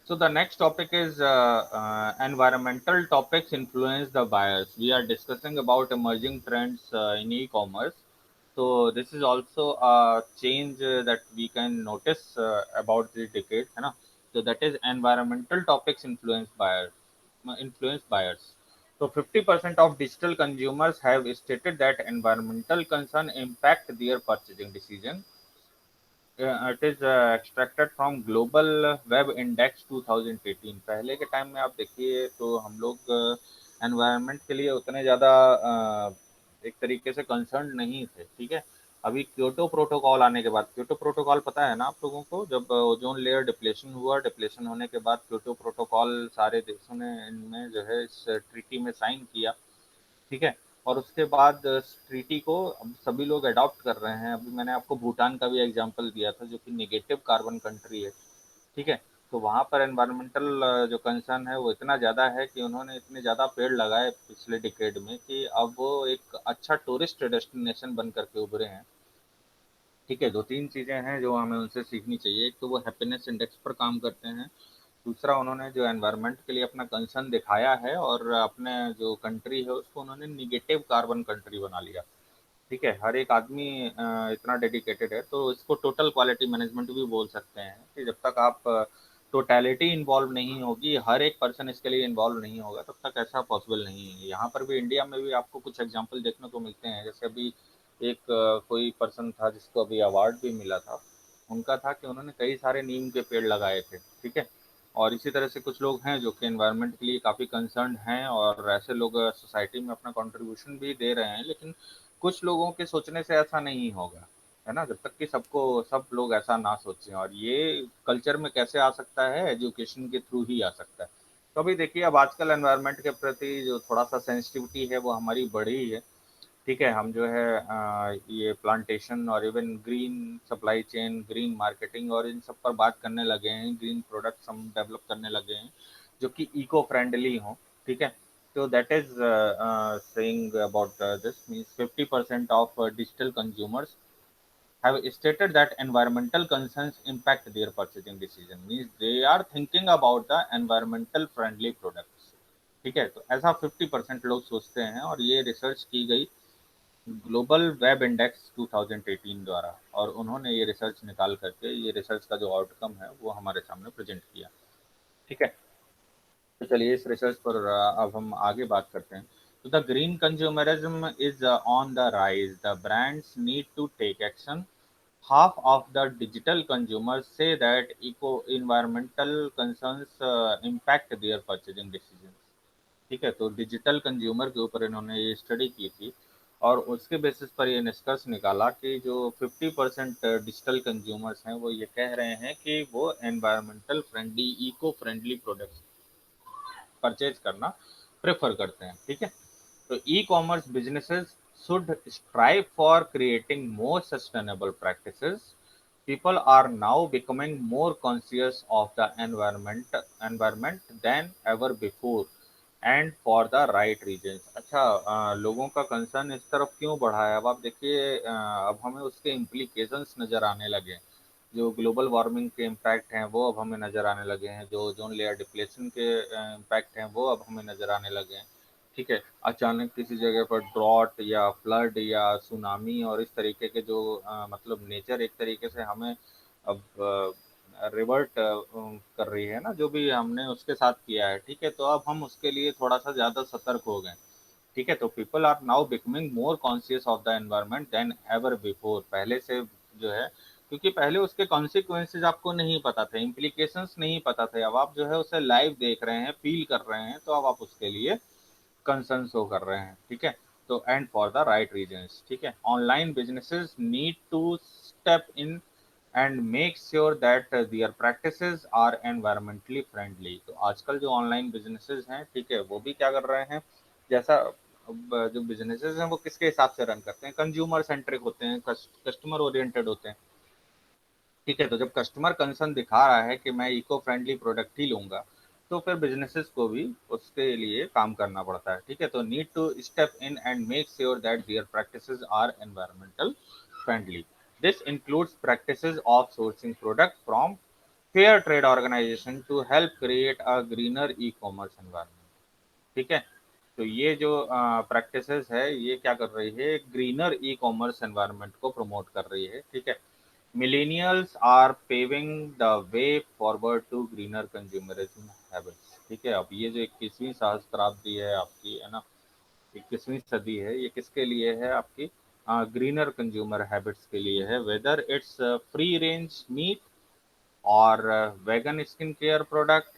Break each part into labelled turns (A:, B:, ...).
A: So the next topic is environmental topics influence the buyers. We are discussing about emerging trends in e-commerce. So this is also a change that we can notice about the decade, है ना? So that is environmental topics influence buyers. So 50% of digital consumers have stated that environmental concern impact their purchasing decision. It is extracted from global web index 2018। पहले के time में आप देखिए तो हम लोग एनवायरनमेंट के लिए उतने ज़्यादा एक तरीके से कंसर्न नहीं थे, ठीक है। अभी क्योटो प्रोटोकॉल आने के बाद, क्योटो प्रोटोकॉल पता है ना आप लोगों को, जब ओजोन लेयर डिप्लेशन हुआ, डिप्लेशन होने के बाद क्योटो प्रोटोकॉल सारे देशों ने इनमें जो है इस ट्रीटी में साइन किया, ठीक है। और उसके बाद ट्रीटी को अब सभी लोग अडॉप्ट कर रहे हैं। अभी मैंने आपको भूटान का भी एग्जांपल दिया था जो कि नेगेटिव कार्बन कंट्री है, ठीक है। तो वहाँ पर एनवायरमेंटल जो कंसर्न है वो इतना ज़्यादा है कि उन्होंने इतने ज़्यादा पेड़ लगाए पिछले डिकेड में कि अब वो एक अच्छा टूरिस्ट डेस्टिनेशन बन करके उभरे हैं, ठीक है। दो तीन चीज़ें हैं जो हमें उनसे सीखनी चाहिए। एक तो वो हैप्पीनेस इंडेक्स पर काम करते हैं, दूसरा उन्होंने जो एनवायरनमेंट के लिए अपना कंसर्न दिखाया है और अपने जो कंट्री है उसको उन्होंने निगेटिव कार्बन कंट्री बना लिया, ठीक है। हर एक आदमी इतना डेडिकेटेड है तो इसको टोटल क्वालिटी मैनेजमेंट भी बोल सकते हैं कि जब तक आप टोटलिटी इन्वॉल्व नहीं होगी, हर एक पर्सन इसके लिए इन्वॉल्व नहीं होगा, तब तक ऐसा पॉसिबल नहीं है। यहाँ पर भी इंडिया में भी आपको कुछ एग्जांपल देखने को मिलते हैं। जैसे अभी एक कोई पर्सन था जिसको अभी अवार्ड भी मिला था, उनका था कि उन्होंने कई सारे नीम के पेड़ लगाए थे, ठीक है। और इसी तरह से कुछ लोग हैं जो कि एनवायरनमेंट के लिए काफ़ी कंसर्न हैं और ऐसे लोग सोसाइटी में अपना कंट्रीब्यूशन भी दे रहे हैं। लेकिन कुछ लोगों के सोचने से ऐसा नहीं होगा, है ना? जब तक कि सब लोग ऐसा ना सोचें। और ये कल्चर में कैसे आ सकता है? एजुकेशन के थ्रू ही आ सकता है। तो अभी देखिए, अब आजकल एनवायरनमेंट के प्रति जो थोड़ा-सा सेंसिटिविटी है वो हमारी बढ़ी है, ठीक है। हम जो है ये प्लांटेशन और even green supply chain, green marketing और इन सब पर बात करने लगे हैं। ग्रीन प्रोडक्ट्स हम डेवलप करने लगे हैं जो कि इको फ्रेंडली हों, ठीक है। So that is saying about this means 50% of digital consumers have stated that environmental concerns impact their purchasing decision, means they are thinking about the environmental friendly products, ठीक है। तो ऐसा 50% लोग सोचते हैं और ये रिसर्च की गई ग्लोबल वेब इंडेक्स 2018 द्वारा, और उन्होंने ये रिसर्च निकाल करके ये रिसर्च का जो आउटकम है वो हमारे सामने प्रेजेंट किया, ठीक है। तो चलिए इस रिसर्च पर अब हम आगे बात करते हैं। तो the green consumerism is on the rise, the brands need to take action. Half of the digital consumers say that eco environmental concerns impact their purchasing decision, ठीक है। तो डिजिटल कंज्यूमर के ऊपर इन्होंने ये स्टडी की थी और उसके बेसिस पर ये निष्कर्ष निकाला कि जो 50% डिजिटल कंज्यूमर्स हैं वो ये कह रहे हैं कि वो environmental friendly, eco friendly products purchase करना प्रेफर करते हैं, ठीक है। तो e commerce businesses should strive for creating more sustainable practices. People are now becoming more conscious of the environment than ever before and for the right reasons। अच्छा, लोगों का concern इस तरफ क्यों बढ़ा है? अब आप देखिए, अब हमें उसके इम्प्लीकेशंस नज़र आने लगे हैं। जो ग्लोबल वार्मिंग के इम्पैक्ट हैं वो अब हमें नज़र आने लगे हैं, जो ओजोन लेयर डिप्लेशन के इम्पैक्ट हैं वो अब हमें नज़र आने लगे हैं, ठीक है। अचानक किसी जगह पर ड्रॉट या फ्लड या सुनामी और इस तरीके के जो मतलब नेचर एक तरीके से हमें अब रिवर्ट कर रही है ना, जो भी हमने उसके साथ किया है, ठीक है। तो अब हम उसके लिए थोड़ा सा ज़्यादा सतर्क हो गए, ठीक है। तो people are now becoming more conscious of the environment then ever before, पहले से जो है, क्योंकि पहले उसके कॉन्सिक्वेंसेज आपको नहीं पता थे, इम्प्लीकेशंस नहीं पता थे। अब आप जो है उसे लाइव देख रहे हैं, फील कर रहे हैं, तो अब आप उसके लिए कंसर्न शो कर रहे हैं, ठीक है। तो and for the right reasons, ठीक है। Online businesses need to step in and make sure that their practices are environmentally friendly. तो आजकल जो ऑनलाइन बिजनेसेस हैं, ठीक है, वो भी क्या कर रहे हैं, जैसा अब जो बिजनेसेस हैं वो किसके हिसाब से रन करते हैं, कंज्यूमर सेंट्रिक होते हैं, कस्टमर ओरिएंटेड होते हैं, ठीक है। तो जब कस्टमर कंसर्न दिखा रहा है कि मैं इको फ्रेंडली प्रोडक्ट ही लूंगा, तो फिर बिजनेसेस को भी उसके लिए काम करना पड़ता है, ठीक है। तो need to step in and make sure that their practices are environmental friendly. This includes practices of sourcing product from fair trade organisation to help create a greener e commerce environment. ठीक है, तो ये जो practices है ये क्या कर रही है, ग्रीनर ई कॉमर्स एनवायरनमेंट को प्रमोट कर रही है। ठीक है, millennials are paving the way forward to greener consumerism habits. ठीक है, अब ये जो 21वीं सहस्त्राब्दी है आपकी, है ना, 21वीं सदी है, ये किसके लिए है आपकी, ग्रीनर कंज्यूमर हैबिट्स के लिए है। Whether it's free range meat और vegan skin care product,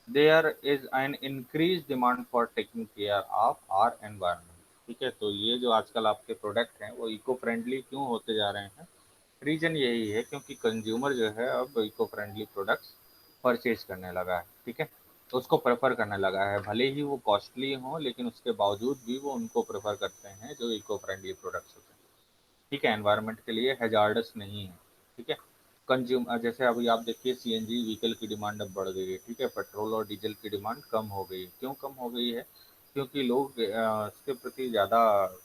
A: there is an increase demand for taking care of our environment. ठीक है, तो ये जो आजकल आपके प्रोडक्ट हैं वो इको फ्रेंडली क्यों होते जा रहे हैं, रीजन यही है क्योंकि कंज्यूमर जो है अब इको फ्रेंडली प्रोडक्ट्स परचेज करने लगा है। ठीक है, तो उसको प्रेफर करने लगा है, भले ही वो कॉस्टली हों लेकिन उसके बावजूद भी वो उनको प्रेफर करते हैं जो इको फ्रेंडली प्रोडक्ट्स होते हैं। ठीक है, एनवायरनमेंट के लिए हैजार्डस नहीं है। ठीक है, कंज्यूम जैसे अभी आप देखिए सीएनजी व्हीकल की डिमांड अब बढ़ गई है। ठीक है, पेट्रोल और डीजल की डिमांड कम हो गई है। क्यों कम हो गई है, क्योंकि लोग इसके प्रति ज़्यादा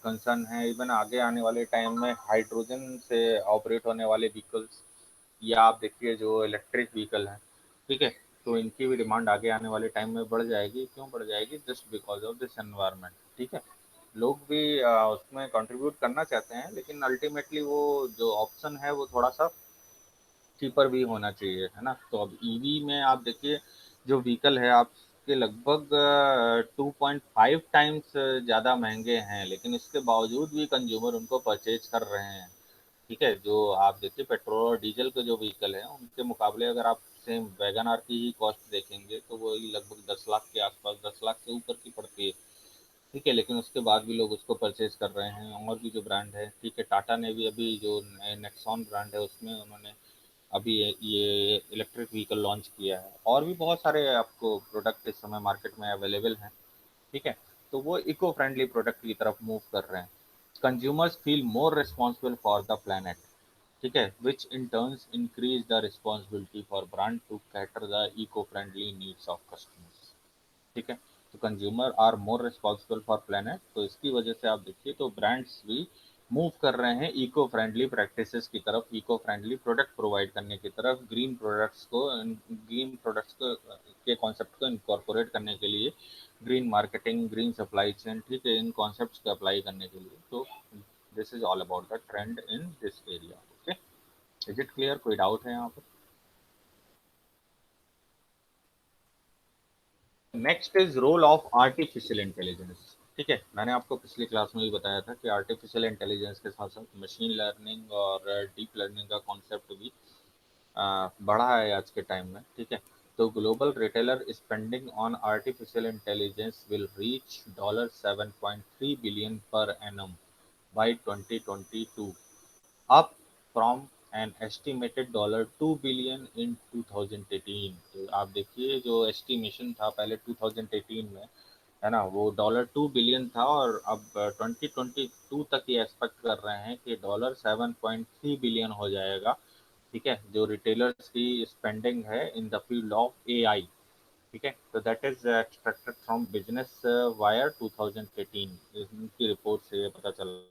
A: कंसर्न है। इवन आगे आने वाले टाइम में हाइड्रोजन से ऑपरेट होने वाले व्हीकल्स, या आप देखिए जो इलेक्ट्रिक व्हीकल हैं, ठीक है, तो इनकी भी डिमांड आगे आने वाले टाइम में बढ़ जाएगी। क्यों बढ़ जाएगी, just because of this environment. ठीक है, लोग भी उसमें कंट्रीब्यूट करना चाहते हैं लेकिन अल्टीमेटली वो जो ऑप्शन है वो थोड़ा सा चीपर भी होना चाहिए, है ना। तो अब ईवी में आप देखिए जो व्हीकल है आपके लगभग 2.5 टाइम्स ज़्यादा महंगे हैं, लेकिन इसके बावजूद भी कंज्यूमर उनको परचेज कर रहे हैं। ठीक है, जो आप देखिए पेट्रोल और डीजल के जो व्हीकल हैं उनके मुकाबले अगर आप सेम वैगन आर की ही कॉस्ट देखेंगे तो वो लगभग 10 लाख के आसपास, 10 लाख से ऊपर की पड़ती है। ठीक है, लेकिन उसके बाद भी लोग उसको परचेज कर रहे हैं। और भी जो ब्रांड है, ठीक है, टाटा ने भी अभी जो नेक्सॉन ब्रांड है उसमें उन्होंने अभी ये इलेक्ट्रिक व्हीकल लॉन्च किया है। और भी बहुत सारे आपको प्रोडक्ट इस समय मार्केट में अवेलेबल हैं। ठीक है, तो वो इको फ्रेंडली प्रोडक्ट की तरफ मूव कर रहे हैं। Consumers feel more responsible for the planet. ठीक है, which in turns increase the responsibility for brand to cater the eco friendly needs of customers. ठीक है, तो consumer are more responsible for planet, तो इसकी वजह से आप देखिए तो ब्रांड्स भी मूव कर रहे हैं इको फ्रेंडली प्रैक्टिसेस की तरफ, इको फ्रेंडली प्रोडक्ट प्रोवाइड करने की तरफ, ग्रीन प्रोडक्ट्स को के कॉन्सेप्ट को इनकॉर्पोरेट करने के लिए, green marketing, green supply chain, ठीक है, इन कॉन्सेप्ट्स को अप्लाई करने के लिए। तो this is all about the trend in this area. Okay, is it clear, कोई डाउट है यहाँ पर? Next is role of artificial intelligence. ठीक है, मैंने आपको पिछली क्लास में भी बताया था कि आर्टिफिशियल इंटेलिजेंस के साथ साथ मशीन लर्निंग और डीप लर्निंग का कॉन्सेप्ट भी बढ़ा है आज के टाइम में। ठीक है, तो global retailer spending on artificial intelligence will reach $7.3 billion per annum by 2022, up from an estimated $2 billion in 2018। तो आप देखिए जो एस्टिमेशन था पहले 2018 में, है ना, वो $2 बिलियन था, और अब 2022 तक ये एक्सपेक्ट कर रहे हैं कि $7.3 बिलियन हो जाएगा। ठीक है, जो रिटेलर्स की स्पेंडिंग है in the field of AI. ठीक है, तो that is extracted from business wire 2018, इनकी रिपोर्ट से ये पता चला।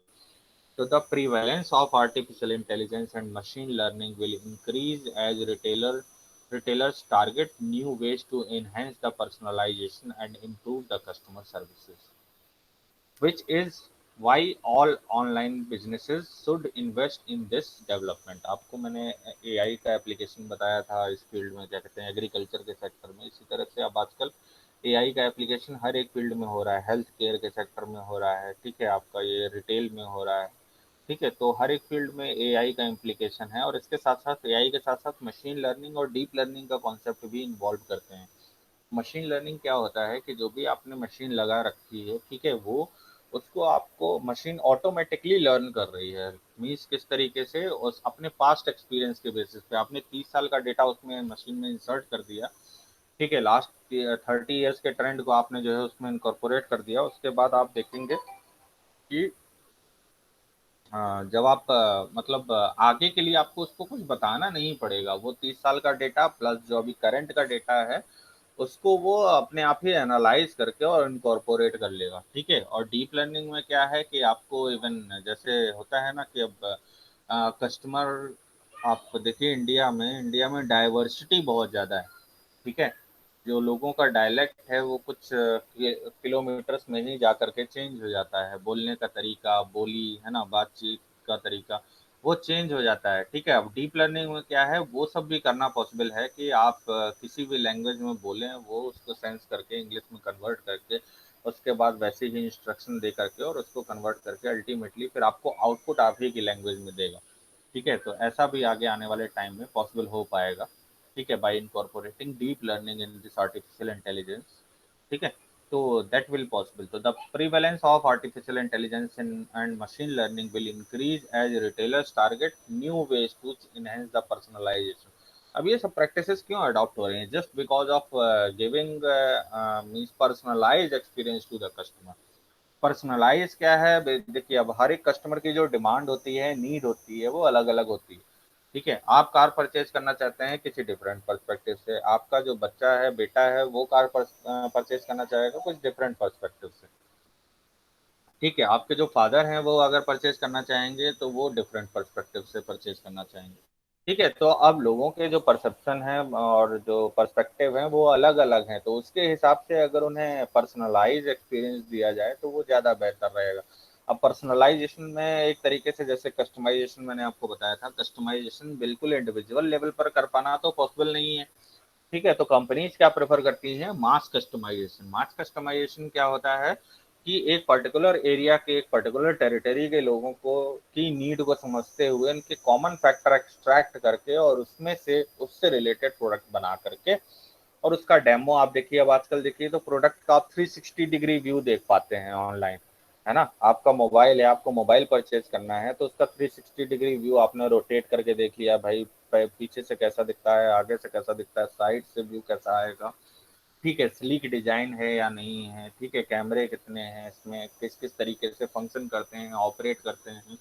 A: So the prevalence of artificial intelligence and machine learning will increase as retailers target new ways to enhance the personalization and improve the customer services, which is why all online businesses should invest in this development। आपको मैंने AI का application बताया था इस field में, क्या कहते हैं, एग्रीकल्चर के सेक्टर में। इसी तरह से अब आजकल एआई का एप्लीकेशन हर एक फील्ड में हो रहा है, हेल्थ केयर के सेक्टर में हो रहा है, ठीक है, आपका ये रिटेल में हो रहा है। ठीक है, तो हर एक फील्ड में एआई का इम्प्लीकेशन है, और इसके साथ साथ एआई के साथ साथ मशीन लर्निंग और डीप लर्निंग का कॉन्सेप्ट भी इन्वॉल्व करते हैं। मशीन लर्निंग क्या होता है कि जो भी आपने मशीन लगा रखी है, ठीक है, वो उसको आपको मशीन ऑटोमेटिकली लर्न कर रही है। मीन्स किस तरीके से, उस अपने पास्ट एक्सपीरियंस के बेसिस पे आपने 30 साल का डेटा उसमें मशीन में इंसर्ट कर दिया। ठीक है, लास्ट 30 ईयर्स के ट्रेंड को आपने जो है उसमें इनकॉर्पोरेट कर दिया। उसके बाद आप देखेंगे कि हाँ, जब आप मतलब आगे के लिए आपको उसको कुछ बताना नहीं पड़ेगा। वो 30 साल का डेटा प्लस जो अभी करंट का डेटा है उसको वो अपने आप ही एनालाइज करके और इनकॉर्पोरेट कर लेगा। ठीक है, और डीप लर्निंग में क्या है कि आपको इवन जैसे होता है ना कि अब कस्टमर आप देखिए इंडिया में डाइवर्सिटी बहुत ज़्यादा है। ठीक है, जो लोगों का डायलेक्ट है वो कुछ किलोमीटर्स में ही जा करके चेंज हो जाता है, बोलने का तरीका, बोली है ना, बातचीत का तरीका वो चेंज हो जाता है। ठीक है, अब डीप लर्निंग में क्या है, वो सब भी करना पॉसिबल है कि आप किसी भी लैंग्वेज में बोलें, वो उसको सेंस करके इंग्लिश में कन्वर्ट करके उसके बाद वैसे ही इंस्ट्रक्शन दे करके और उसको कन्वर्ट करके अल्टीमेटली फिर आपको आउटपुट आप ही की लैंग्वेज में देगा। ठीक है, तो ऐसा भी आगे आने वाले टाइम में पॉसिबल हो पाएगा। ठीक है, by incorporating deep learning in this artificial intelligence. ठीक है, तो दैट विल पॉसिबल, तो the prevalence of artificial intelligence in and machine learning will increase as retailers target new ways to enhance the personalisation. अब ये सब practices क्यों adopt हो रहे हैं? Just because of giving means personalise experience to the customer. Personalise क्या है, देखिए अब हर एक कस्टमर की जो डिमांड होती है, नीड होती है, वो अलग अलग होती है। ठीक है, आप कार परचेज करना चाहते हैं किसी डिफरेंट पर्सपेक्टिव से, आपका जो बच्चा है, बेटा है, वो कार परचेज करना चाहेगा कुछ डिफरेंट पर्सपेक्टिव से। ठीक है, आपके जो फादर हैं वो अगर परचेज करना चाहेंगे तो वो डिफरेंट पर्सपेक्टिव से परचेज करना चाहेंगे। ठीक है, तो अब लोगों के जो परसेप्शन है और जो पर्सपेक्टिव है वो अलग अलग हैं, तो उसके हिसाब से अगर उन्हें पर्सनलाइज एक्सपीरियंस दिया जाए तो वो ज़्यादा बेहतर रहेगा। अब पर्सनलाइजेशन में एक तरीके से जैसे कस्टमाइजेशन मैंने आपको बताया था, कस्टमाइजेशन बिल्कुल इंडिविजुअल लेवल पर कर पाना तो पॉसिबल नहीं है। ठीक है, तो कंपनीज क्या प्रेफर करती हैं, मास कस्टमाइजेशन। मास कस्टमाइजेशन क्या होता है कि एक पर्टिकुलर एरिया के, एक पर्टिकुलर टेरिटरी के लोगों को की नीड को समझते हुए उनके कॉमन फैक्टर एक्सट्रैक्ट करके और उसमें से उससे रिलेटेड प्रोडक्ट बना करके और उसका डेमो आप देखिए। अब आजकल देखिए तो प्रोडक्ट का आप 360 डिग्री व्यू देख पाते हैं ऑनलाइन, है ना। आपका मोबाइल है, आपको मोबाइल परचेज करना है तो उसका 360 डिग्री व्यू आपने रोटेट करके देख लिया भाई, पीछे से कैसा दिखता है, आगे से कैसा दिखता है, साइड से व्यू कैसा आएगा। ठीक है, स्लीक डिजाइन है या नहीं है, ठीक है, कैमरे कितने हैं इसमें, किस किस तरीके से फंक्शन करते हैं, ऑपरेट करते हैं।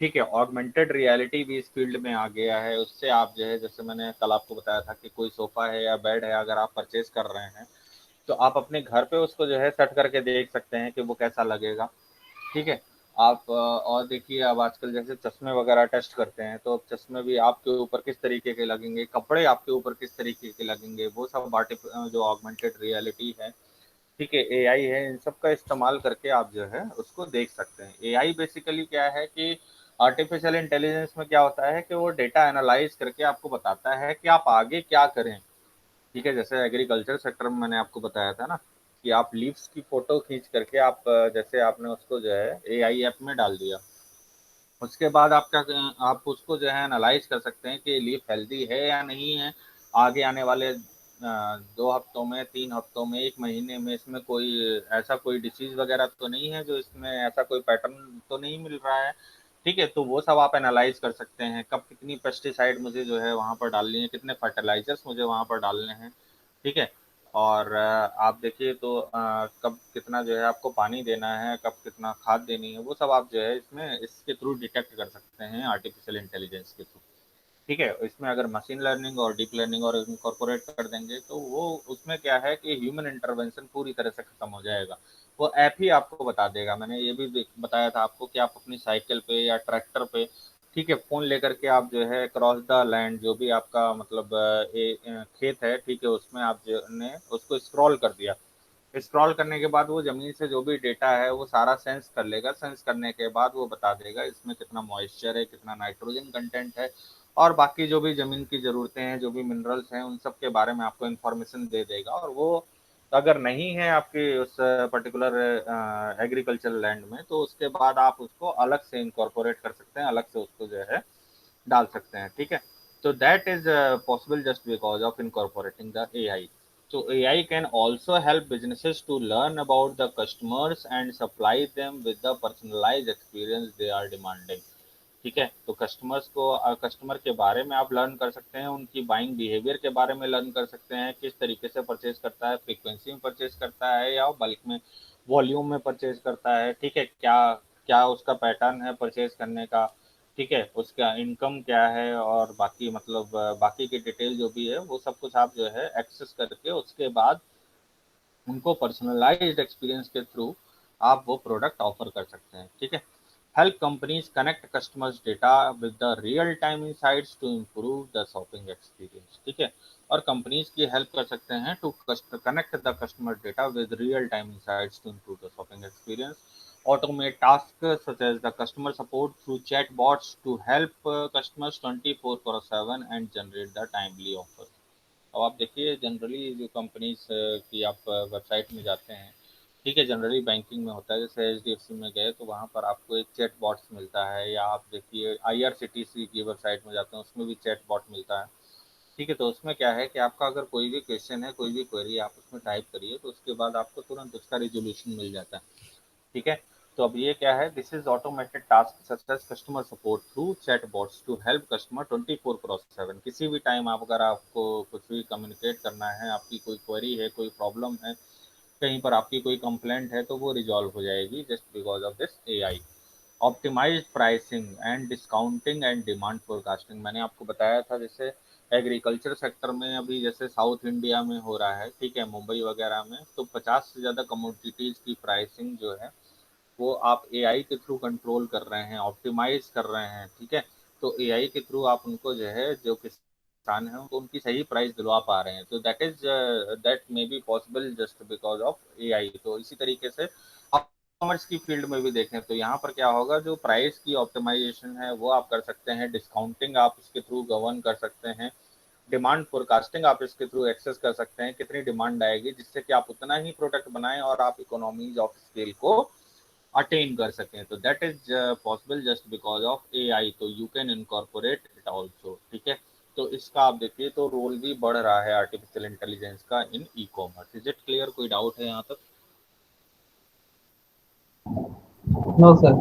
A: ठीक है, ऑगमेंटेड रियलिटी भी इस फील्ड में आ गया है। उससे आप जो है, जैसे मैंने कल आपको बताया था कि कोई सोफा है या बेड है अगर आप परचेज कर रहे हैं तो आप अपने घर पे उसको जो है सेट करके देख सकते हैं कि वो कैसा लगेगा। ठीक है, आप और देखिए अब आजकल जैसे चश्मे वगैरह टेस्ट करते हैं तो अब चश्मे भी आपके ऊपर किस तरीके के लगेंगे, कपड़े आपके ऊपर किस तरीके के लगेंगे, वो सब जो ऑगमेंटेड रियलिटी है, ठीक है, एआई है, इन सब का इस्तेमाल करके आप जो है उसको देख सकते हैं। एआई बेसिकली क्या है कि आर्टिफिशियल इंटेलिजेंस में क्या होता है कि वो डेटा एनालाइज करके आपको बताता है कि आप आगे क्या करें। ठीक है, जैसे एग्रीकल्चर सेक्टर में मैंने आपको बताया था ना कि आप लीव्स की फोटो खींच करके आप जैसे आपने उसको जो है एआई ऐप में डाल दिया, उसके बाद आप क्या, आप उसको जो है एनालाइज कर सकते हैं कि लीफ हेल्दी है या नहीं है। आगे आने वाले 2 हफ्तों में, 3 हफ्तों में, 1 महीने में इसमें कोई ऐसा कोई डिसीज वगैरह तो नहीं है, जो इसमें ऐसा कोई पैटर्न तो नहीं मिल रहा है। ठीक है, तो वो सब आप एनालाइज कर सकते हैं, कब कितनी पेस्टिसाइड मुझे जो है वहाँ पर डालनी है, कितने फर्टिलाइजर्स मुझे वहाँ पर डालने हैं। ठीक है, और आप देखिए तो कब कितना जो है आपको पानी देना है, कब कितना खाद देनी है, वो सब आप जो है इसमें इसके थ्रू डिटेक्ट कर सकते हैं आर्टिफिशियल इंटेलिजेंस के थ्रू। ठीक है, इसमें अगर मशीन लर्निंग और डीप लर्निंग और इनकॉर्पोरेट कर देंगे तो वो उसमें क्या है कि ह्यूमन इंटरवेंशन पूरी तरह से खत्म हो जाएगा। वो ऐप ही आपको बता देगा। मैंने ये भी बताया था आपको कि आप अपनी साइकिल पे या ट्रैक्टर पे, ठीक है, फोन लेकर के आप जो है क्रॉस द लैंड, जो भी आपका मतलब खेत है, ठीक है, उसमें आप जो ने उसको स्क्रॉल कर दिया। स्क्रॉल करने के बाद वो जमीन से जो भी डेटा है वो सारा सेंस कर लेगा। सेंस करने के बाद वो बता देगा इसमें कितना मॉइस्चर है, कितना नाइट्रोजन कंटेंट है, और बाकी जो भी जमीन की ज़रूरतें हैं, जो भी मिनरल्स हैं, उन सब के बारे में आपको इन्फॉर्मेशन दे देगा। और वो अगर नहीं है आपके उस पर्टिकुलर एग्रीकल्चर लैंड में तो उसके बाद आप उसको अलग से इनकॉर्पोरेट कर सकते हैं, अलग से उसको जो है डाल सकते हैं। ठीक है, तो that is possible just because of incorporating the AI. So AI can also help businesses to learn about the customers and supply them with the personalized experience they are demanding। ठीक है, तो कस्टमर के बारे में आप learn कर सकते हैं, उनकी बाइंग बिहेवियर के बारे में लर्न कर सकते हैं, किस तरीके से परचेज करता है, फ्रीक्वेंसी में परचेज करता है या बल्क में, वॉल्यूम में परचेज करता है। ठीक है, क्या क्या उसका पैटर्न है परचेज करने का। ठीक है, उसका इनकम क्या है, और बाकी मतलब बाकी की डिटेल जो भी है वो सब कुछ आप जो है एक्सेस करके उसके बाद उनको पर्सनलाइज्ड एक्सपीरियंस के थ्रू आप वो प्रोडक्ट ऑफर कर सकते हैं। ठीक है, help companies connect customers data with the real time insights to improve the shopping experience. ठीक है, और कंपनीज की हेल्प कर सकते हैं to connect the customer data with real time insights to improve the shopping experience. Automate tasks such as the customer support through chatbots to help customers 24/7 and generate the timely offers. अब आप देखिए generally जो companies की आप website में जाते हैं, ठीक है, जनरली बैंकिंग में होता है, जैसे एचडीएफसी में गए तो वहाँ पर आपको एक चैट बॉट्स मिलता है, या आप देखिए आईआरसीटीसी की वेबसाइट में जाते हैं उसमें भी चैट बॉट मिलता है। ठीक है, तो उसमें क्या है कि आपका अगर कोई भी क्वेश्चन है, कोई भी क्वेरी आप उसमें टाइप करिए तो उसके बाद आपको तुरंत उसका रिजोल्यूशन मिल जाता है। ठीक है, तो अब ये क्या है, this is automated task such as customer support through chat bots to help customer 24/7। किसी भी टाइम आप अगर आपको कुछ भी कम्युनिकेट करना है, आपकी कोई क्वेरी है, कोई प्रॉब्लम है, कहीं पर आपकी कोई कंप्लेंट है, तो वो रिजॉल्व हो जाएगी just because of this AI. Optimised pricing and discounting and demand forecasting, मैंने आपको बताया था जैसे एग्रीकल्चर सेक्टर में अभी जैसे साउथ इंडिया में हो रहा है, ठीक है, मुंबई वगैरह में तो 50 से ज़्यादा कमोडिटीज़ की प्राइसिंग जो है वो आप एआई के थ्रू कंट्रोल कर रहे हैं, ऑप्टिमाइज कर रहे हैं। ठीक है, तो एआई के थ्रू आप उनको जो है, जो किसान हैं उनको उनकी सही प्राइस दिलवा पा रहे हैं, तो that may be possible just because of AI. तो इसी तरीके से आप कॉमर्स की फील्ड में भी देखें तो यहाँ पर क्या होगा, जो प्राइस की ऑप्टिमाइजेशन है वो आप कर सकते हैं, डिस्काउंटिंग आप इसके थ्रू गवर्न कर सकते हैं, डिमांड फोरकास्टिंग आप इसके थ्रू एक्सेस कर सकते हैं, कितनी डिमांड आएगी जिससे कि आप उतना ही प्रोडक्ट बनाएं और आप इकोनॉमीज ऑफ स्केल को अटेन कर सकें। तो that is possible just because of AI, तो you can incorporate it also. ठीक है, तो इसका आप देखिए तो रोल भी बढ़ रहा है आर्टिफिशियल इंटेलिजेंस का in e commerce. Is it clear? कोई डाउट है यहाँ तक?
B: No sir.